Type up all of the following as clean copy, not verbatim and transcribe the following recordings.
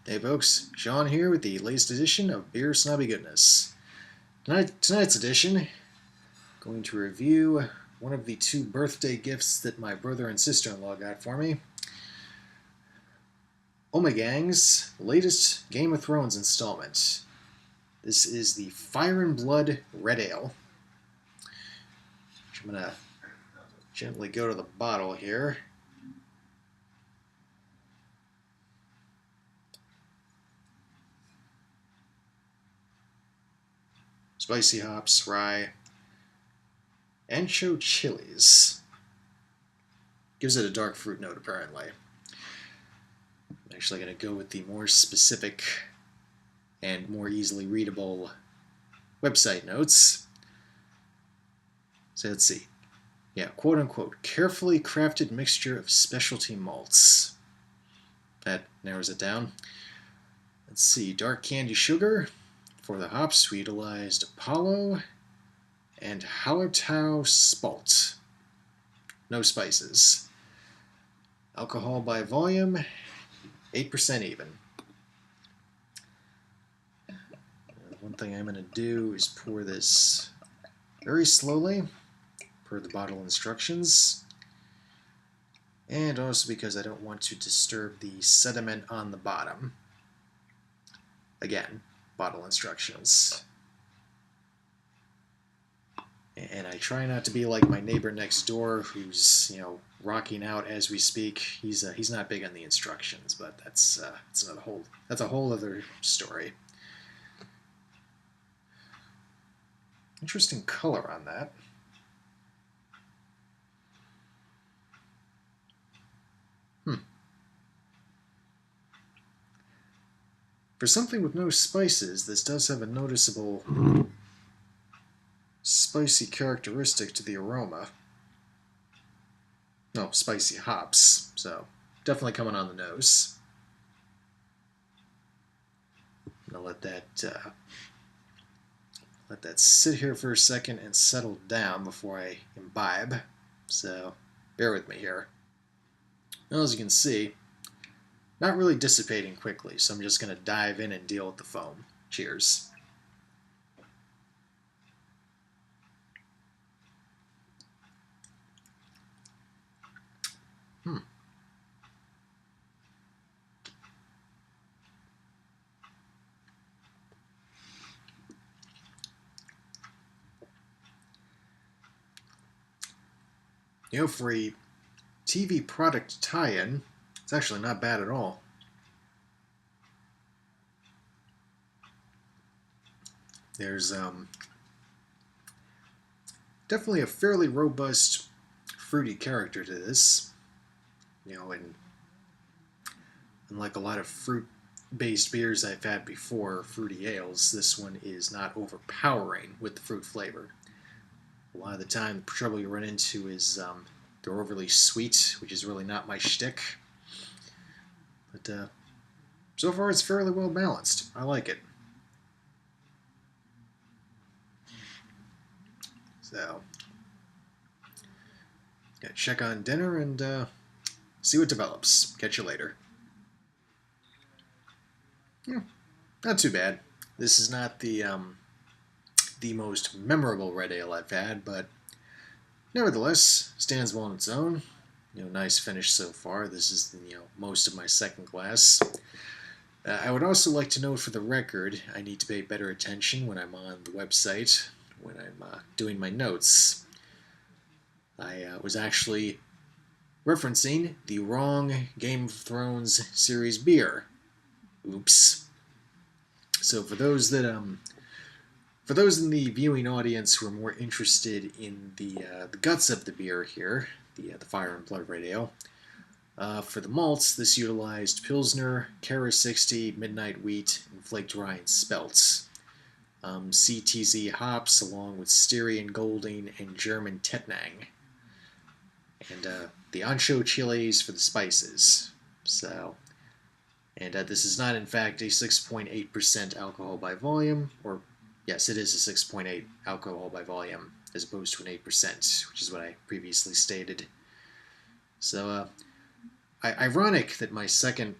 Hey folks, Sean here with the latest edition of Beer-snobby Goodness. Tonight's edition, going to review one of the two birthday gifts that my brother and sister-in-law got for me. Ommegang's latest Game of Thrones installment. This is the Fire and Blood Red Ale. I'm going to gently go to the bottle here. Spicy hops, rye, ancho chilies. Gives it a dark fruit note, apparently. I'm actually going to go with the more specific and more easily readable website notes. So let's see. Yeah, quote unquote, carefully crafted mixture of specialty malts. That narrows it down. Let's see, dark candy sugar. For the hops, we utilized Apollo and Hallertau Spalt. No spices. Alcohol by volume, 8% even. One thing I'm going to do is pour this very slowly, per the bottle instructions. And also because I don't want to disturb the sediment on the bottom. Again, bottle instructions. And I try not to be like my neighbor next door who's, rocking out as we speak. He's not big on the instructions, but that's a whole other story. Interesting color on that. For something with no spices, this does have a noticeable spicy characteristic to the aroma. No, spicy hops, so definitely coming on the nose. I'm gonna let that sit here for a second and settle down before I imbibe. So bear with me here. Well, as you can see, not really dissipating quickly, so I'm just going to dive in and deal with the foam. Cheers. For a TV product tie-in, it's actually not bad at all. There's definitely a fairly robust fruity character to this. And unlike a lot of fruit-based beers I've had before, fruity ales, this one is not overpowering with the fruit flavor. A lot of the time, the trouble you run into is they're overly sweet, which is really not my shtick. But so far, it's fairly well balanced. I like it. So, gotta check on dinner and see what develops. Catch you later. Yeah, not too bad. This is not the most memorable red ale I've had, but nevertheless, stands well on its own. Nice finish so far. This is most of my second glass. I would also like to note for the record, I need to pay better attention when I'm on the website, when I'm doing my notes. I was actually referencing the wrong Game of Thrones series beer. Oops. So for those in the viewing audience who are more interested in the guts of the beer here, the Fire and Blood Red Ale, for the malts, this utilized Pilsner, Kara 60, Midnight Wheat, and Flaked Rye and Spelt. CTZ hops along with Styrian Golding and German Tettnang. And the ancho chilies for the spices. And this is not in fact a 6.8% alcohol by volume, or yes, it is a 6.8 alcohol by volume, as opposed to an 8%, which is what I previously stated. So, ironic that my second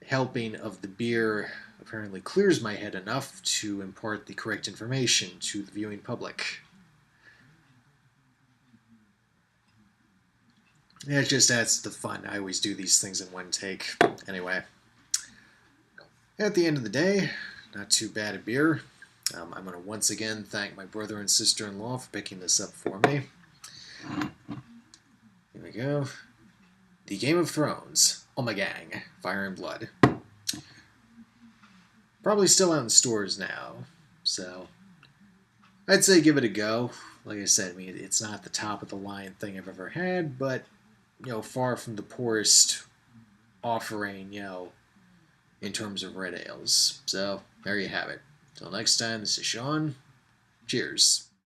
helping of the beer apparently clears my head enough to impart the correct information to the viewing public. Yeah, it just adds to the fun. I always do these things in one take. Anyway, at the end of the day, not too bad a beer. I'm going to once again thank my brother and sister-in-law for picking this up for me. Here we go. The Game of Thrones, Ommegang, Fire and Blood. Probably still out in stores now, so I'd say give it a go. Like I said, I mean, it's not the top of the line thing I've ever had, but far from the poorest offering, in terms of red ales. So there you have it. Till next time, this is Sean. Cheers.